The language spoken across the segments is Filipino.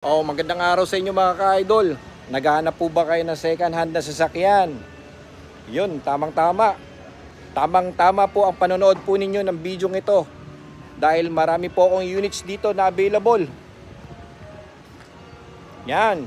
Magandang araw sa inyo mga ka-idol. Naghahanap po ba kayo ng second hand na sasakyan? Yun, tamang-tama. Tamang-tama po ang panonood po ninyo ng video ito. Dahil marami po akong units dito na available. Yan.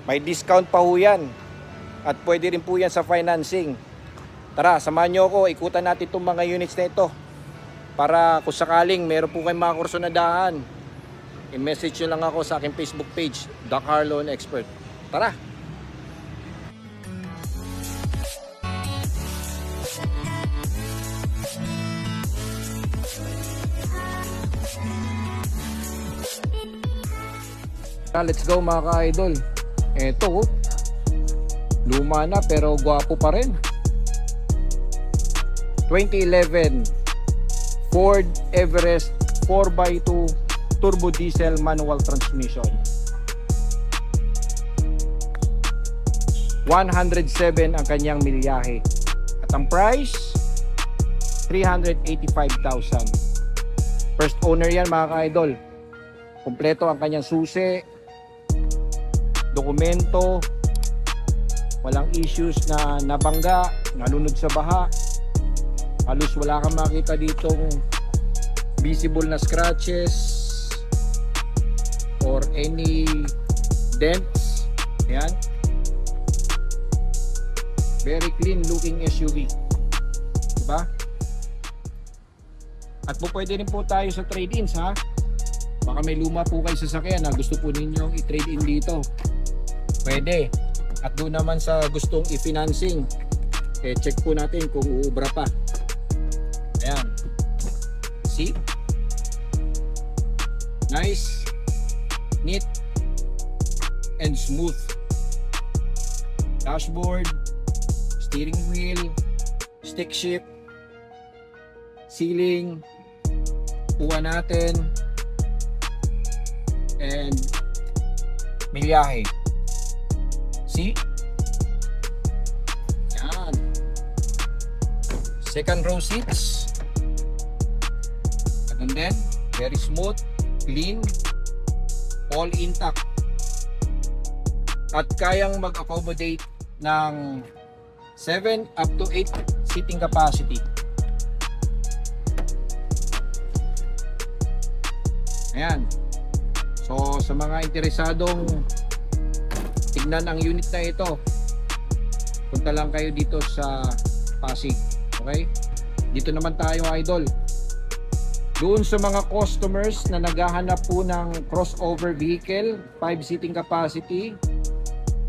May discount pa po yan. At pwede rin po yan sa financing. Tara, samahan nyo ako. Ikutan natin itong mga units na ito. Para kung sakaling meron po kayong mga kurso na daan, i-message nyo lang ako sa aking Facebook page, The Car Loan Expert. Tara! Let's go mga ka-idol. Eto, luma na pero gwapo pa rin. 2011 Ford Everest 4x2 turbo diesel manual transmission. 107 ang kanyang milyahe. At ang price 385,000. First owner yan mga ka-idol. Kompleto ang kanyang susi, dokumento, walang issues na nabangga, nalunod sa baha. Halos wala kang makita ditong visible na scratches or any dents. Ayan, very clean looking SUV, diba? At po pwede rin po tayo sa trade-ins ha. Baka may luma po kayo sa sasakyan na gusto po ninyong i-trade in dito, pwede. At doon naman sa gustong i-financing, check po natin kung uubra pa. Ayan, see, nice, neat and smooth. Dashboard, steering wheel, stick shift, ceiling, upuan natin, and milyahe. See? Yan. Second row seats. And then, very smooth, clean, all intact. At kayang mag-accommodate ng 7 up to 8 seating capacity. Ayan. So sa mga interesadong tignan ang unit na ito, punta lang kayo dito sa Pasig. Okay? Dito naman tayo idol. Doon sa mga customers na naghahanap po ng crossover vehicle, 5 seating capacity,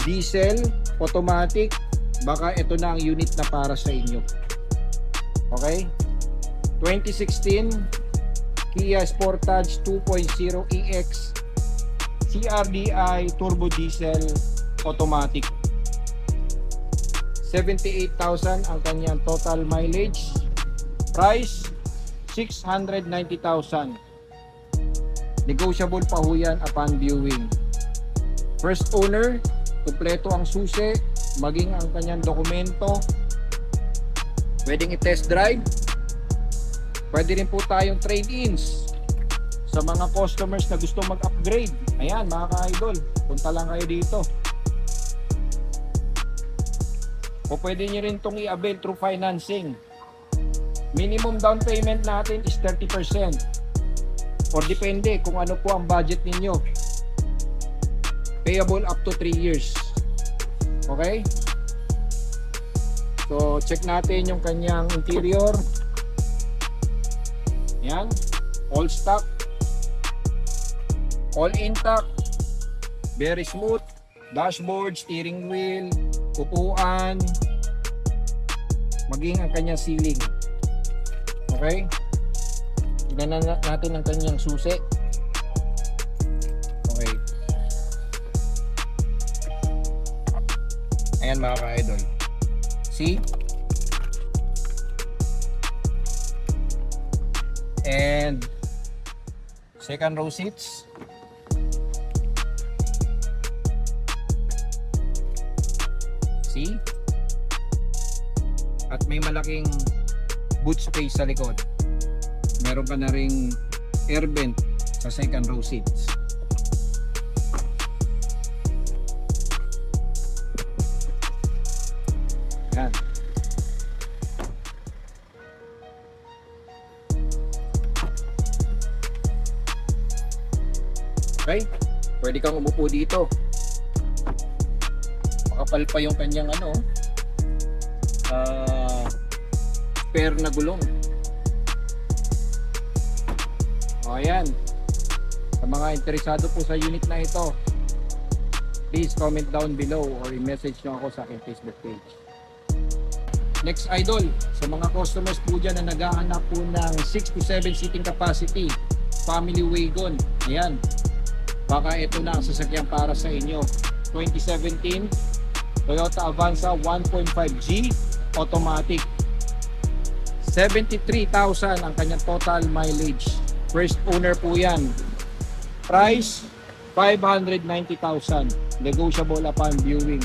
diesel, automatic, baka ito na ang unit na para sa inyo. Okay? 2016 Kia Sportage 2.0 EX CRDI turbo diesel automatic. 78,000 ang kanyang total mileage. Price 690,000. Negotiable pa ho yan upon viewing. First owner, kumpleto ang susi, maging ang kanyang dokumento. Pwedeng i-test drive. Pwede rin po tayong trade-ins sa mga customers na gusto mag-upgrade. Ayan mga ka-idol, punta lang kayo dito. O pwede nyo rin itong i-avail through financing. Minimum down payment natin is 30%. Or depende kung ano po ang budget ninyo. Payable up to 3 years. Okay? So check natin yung kanyang interior. Yan, all stock, all intact, very smooth. Dashboard, steering wheel, upuan, maging ang kanyang ceiling. Okay, tignan natin ang kanyang susi. Okay, ayan mga ka-idol, see? And second row seats. See? At may malaking boot space sa likod. Meron ka na ring air vent sa second row seats. Okay? Pwede kang umupo dito. Makapal pa yung kanyang spare na gulong. O ayan. Sa mga interesado po sa unit na ito, please comment down below or i-message nyo ako sa aking Facebook page. Next idol, sa mga customers po dyan na naghahanap po ng 6 to 7 seating capacity, family wagon, ayan, baka ito na ang sasakyan para sa inyo. 2017 Toyota Avanza 1.5G automatic, 73,000 ang kanyang total mileage. First owner po yan. Price 590,000, negotiable upon viewing.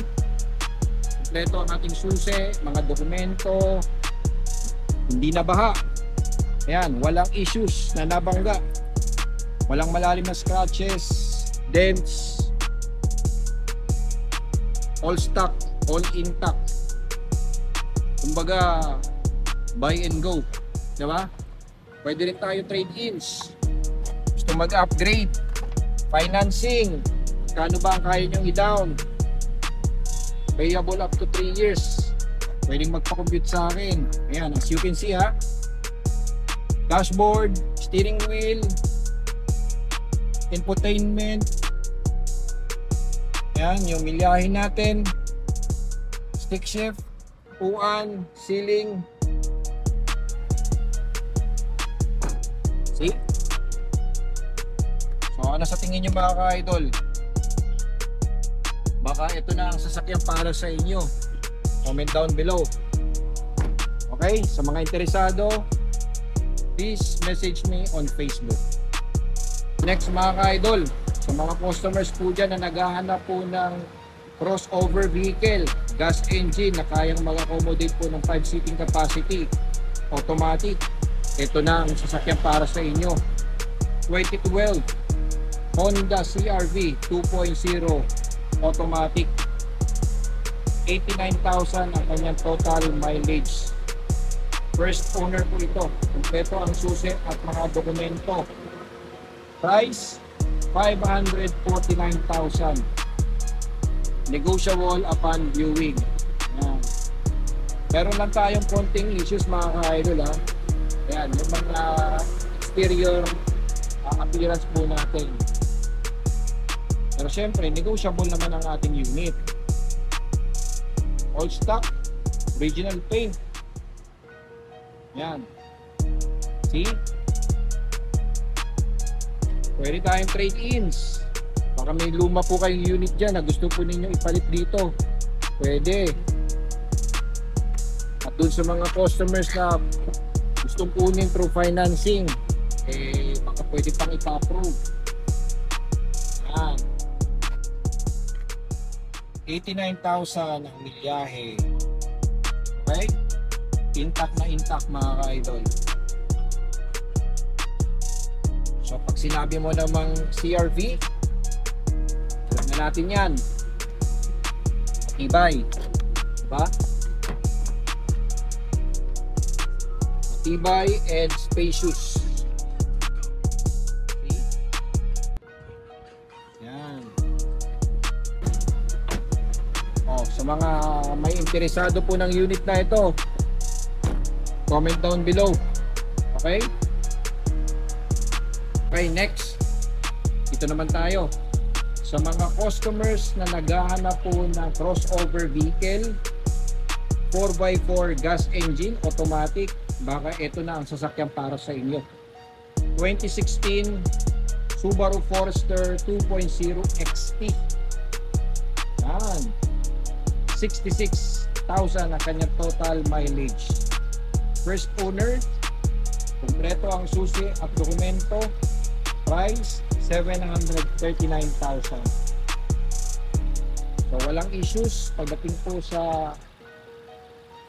Kompleto ang ating susi, mga dokumento, hindi na baha. Ayan, walang issues na nabangga, walang malalim na scratches, dents, all stock, all intact. Kumbaga buy and go, diba? Pwede rin tayo trade-ins. Gusto mag-upgrade, financing, kano ba ang kaya nyong i-down? Payable up to 3 years. Pwedeng magpa-compute sa akin. Ayan, as you can see ha, dashboard, steering wheel, infotainment. Ayan, yung milyahin natin, stick shift, upuan, ceiling. See? So ano sa tingin nyo mga ka-idol? Baka ito na ang sasakyan para sa inyo. Comment down below. Okay, sa mga interesado, please message me on Facebook. Next mga ka-idol, sa mga customers po dyan na naghahanap po ng crossover vehicle, gas engine na kayang mag-accommodate po ng 5 seating capacity, automatic, ito na ang sasakyan para sa inyo. 2012 Honda CR-V 2.0 automatic, 89,000 ang kanyang total mileage. First owner po ito. Kompleto ang susi at mga dokumento. Price 549,000, negotiable upon viewing. Ayan. Meron lang tayong konting issues mga ka-idol ha. Ayan, yung mga exterior appearance po natin. Pero syempre, negotiable naman ang ating unit. All stock, original paint. Yan. See? Pwede tayong trade-ins. Baka may luma po kayong unit dyan na gusto po ninyo ipalit dito. Pwede. At dun sa mga customers na gustong kunin through financing, baka pwede pang ipa-approve. Yan. 89,000 ang milyahe. Okay? Intact na intact mga ka-idol. So pag sinabi mo namang CR-V, alam na natin yan. Matibay. Diba? Matibay and spacious. See? Yan. Sa mga may interesado po ng unit na ito, comment down below. Okay? Okay, next. Ito naman tayo. Sa mga customers na naghahanap po ng crossover vehicle, 4x4 gas engine, automatic, baka ito na ang sasakyan para sa inyo. 2016 Subaru Forester 2.0 XT. Yan. 66,000 ang kanyang total mileage. First owner, kompleto ang susi at dokumento. Price 739,000. So walang issues pagdating po sa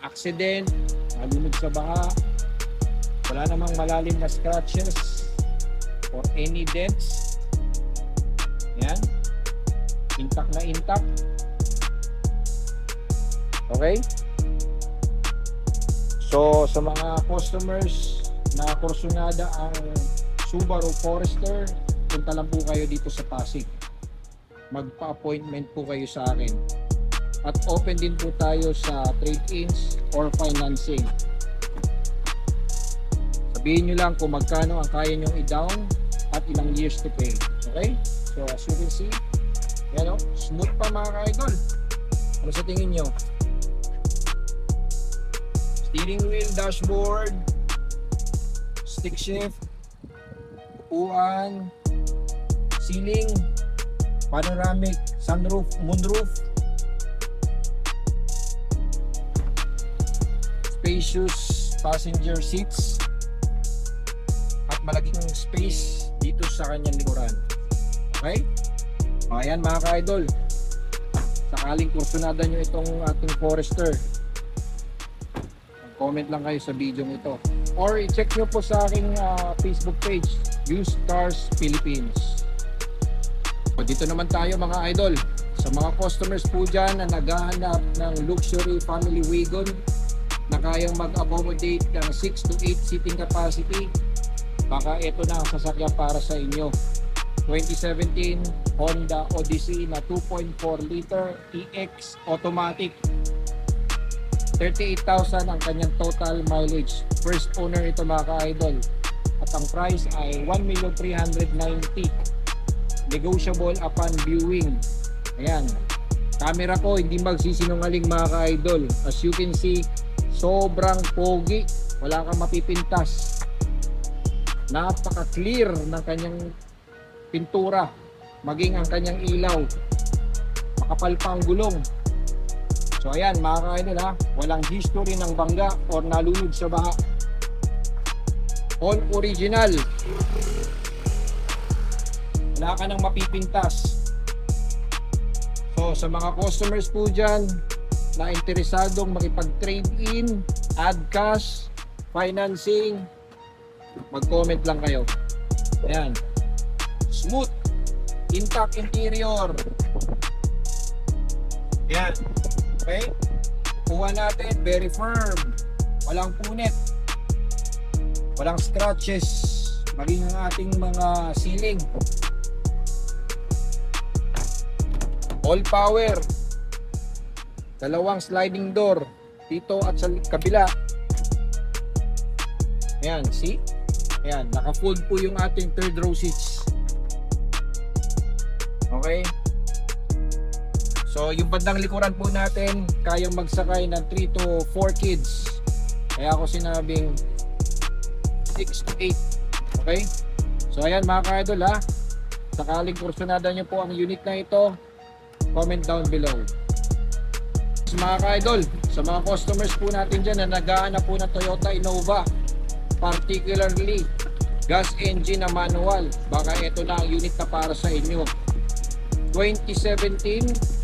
accident, nalunod sa baha, wala namang malalim na scratches or any dents. Yan, intact na intact. Okay? So sa mga customers na kursunada ang Subaru Forester punta lang po kayo dito sa Pasig. Magpa-appointment po kayo sa akin. At open din po tayo sa trade-ins or financing. Sabihin nyo lang kung magkano ang kaya nyong i-down at ilang years to pay. Okay? So as you can see, yan o, smooth pa mga ka-idol. Ano sa tingin nyo? Steering wheel, dashboard, stick shift, upuan, ceiling, panoramic, sunroof, moonroof, spacious passenger seats, at malaking space dito sa kanyang likuran. Okay? Ayan mga ka-idol, sakaling kursunada nyo itong ating Forester, comment lang kayo sa video ito or i-check nyo po sa aking Facebook page, Used Cars Philippines. O dito naman tayo mga idol, sa mga customers po dyan na naghahanap ng luxury family wagon na kayang mag-accommodate ng 6 to 8 seating capacity, baka ito na ang sasakyan para sa inyo. 2017 Honda Odyssey na 2.4 liter EX automatic. 38,000 ang kanyang total mileage. First owner ito mga ka-idol. At ang price ay 1,390,000. Negotiable upon viewing. Ayan. Camera ko hindi magsisinungaling mga ka-idol. As you can see, sobrang pogi. Wala kang mapipintas. Napaka-clear ng kanyang pintura. Maging ang kanyang ilaw. Makapal pa ang gulong. So ayan mga ka-idol ha, walang history ng bangga or nalunod sa baha. All original. Wala ka nang mapipintas. So sa mga customers po dyan na interesadong makipag-trade in, add cash, financing, mag-comment lang kayo. Ayan. Smooth. Intact interior. Ayan. Okay? Kuha natin, very firm. Walang punit. Walang scratches. Maging ang ating mga ceiling. All power. Dalawang sliding door. Dito at sa kabila. Ayan, see? Ayan, naka-fold po yung ating third row seats. Okay? So yung bandang likuran po natin, kayang magsakay ng 3 to 4 kids. Kaya ako sinabing 6 to 8. Okay? So ayan mga ka-idol ha. Sakaling kursunada nyo po ang unit na ito, comment down below. So, mga ka-idol, sa mga customers po natin dyan na naghahanap po ng Toyota Innova, particularly gas engine na manual, baka ito na ang unit na para sa inyo. 2017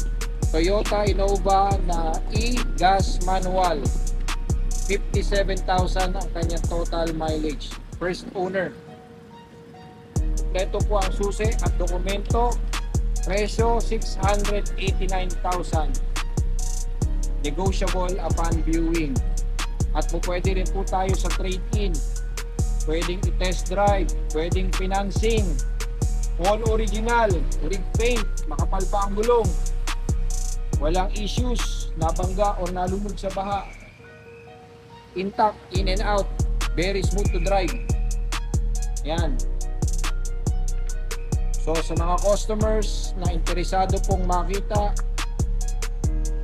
Toyota Innova na e-gas manual, 57,000 ang kanyang total mileage. First owner. Ito po ang susi at dokumento. Presyo 689,000. Negotiable upon viewing. At po pwede rin po tayo sa trade-in. Pwedeng i-test drive, pwedeng financing. All original, rig paint, makapal pa ang gulong. Walang issues, nabangga or nalunod sa baha. Intact, in and out, very smooth to drive. Yan. So sa mga customers na interesado pong makita,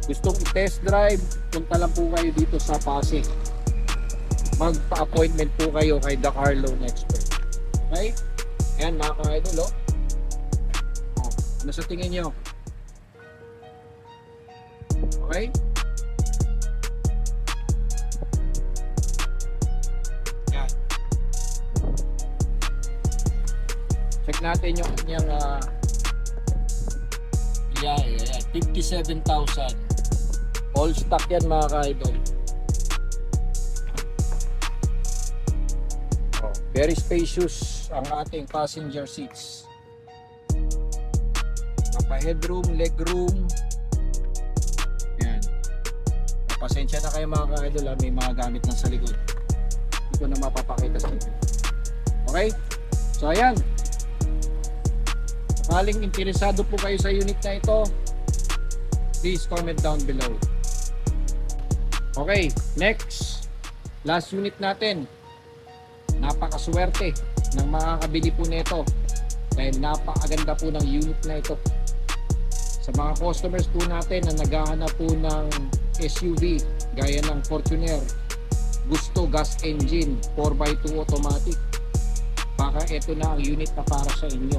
gustong i-test drive, punta lang po kayo dito sa Pasig. Magpa-appointment po kayo kay The Car Loan Expert. Okay? Ayan mga ka-idol, oh. Ano sa tingin nyo? Okay? Yan. Check natin yung kanyang 57,000. All stock yan mga ka-idol. Very spacious ang ating passenger seats. Mapa-headroom, legroom. Pasensya na kayo mga ka-idol, may mga gamit na sa likod. Hindi ko na mapapakita sa inyo. Okay? So ayan. Sakaling interesado po kayo sa unit na ito, please comment down below. Okay, next. Last unit natin. Napakaswerte ng makakabili po nito dahil napakaganda po ng unit na ito. Sa mga customers po natin na naghahanap po ng SUV gaya ng Fortuner, Gusto gas engine, 4x2 automatic, baka ito na ang unit na para sa inyo.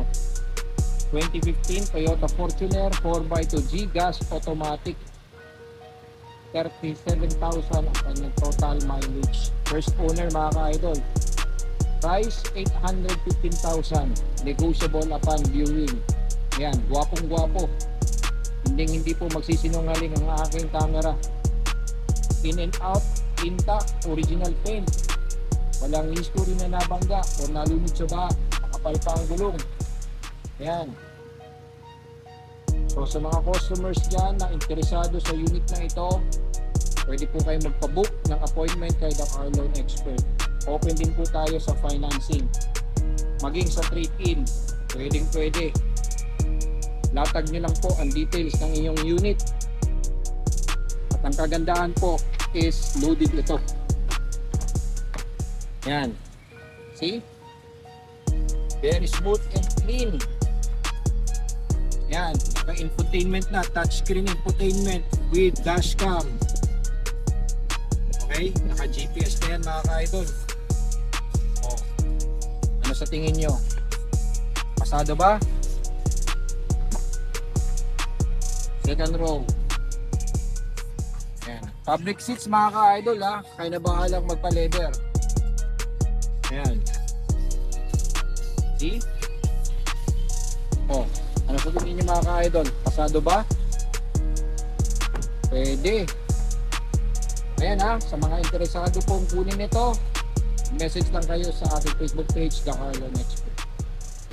2015 Toyota Fortuner 4x2 G-Gas automatic, 37,000 ang kanyang total mileage. First owner mga ka-idol. Price 815,000, negotiable upon viewing. Yan, gwapong gwapo. Hindi po magsisinungaling ang aking camera. In and out, intact, original paint. Walang history na nabangga o nalunod sa baha, makapal pa ang gulong. Yan. So sa mga customers dyan na interesado sa unit na ito, pwede po kayo magpabook ng appointment kay The Car Loan Expert. Open din po tayo sa financing. Maging sa trade-in, pwede. Latag nyo lang po ang details ng inyong unit. At ang kagandahan po is loaded ito. Yan. See? Very smooth and clean. Yan. Naka-infotainment na. Touchscreen infotainment with dashcam. Okay? Naka-GPS na yan mga ka-idol. Oh. Ano sa tingin nyo? Pasado ba? Second row. Ayan. Public seats mga ka-idol ha. Kaya na bahalang magpa-leather. Ayan. See? Oh. Ano sa tingin nyo mga ka-idol? Pasado ba? Pwede. Ayan ha. Sa mga interesado pong kunin ito, message lang kayo sa ating Facebook page, The Car Loan Expert.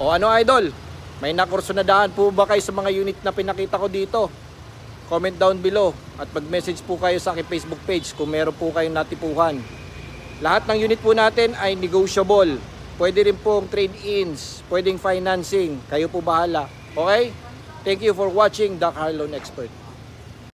O ano idol? May nakursunadahan po ba kayo sa mga unit na pinakita ko dito? Comment down below at mag-message po kayo sa aking Facebook page kung meron po kayong natipuhan. Lahat ng unit po natin ay negotiable. Pwede rin pong trade-ins, pwedeng financing. Kayo po bahala. Okay? Thank you for watching The Car Loan Expert.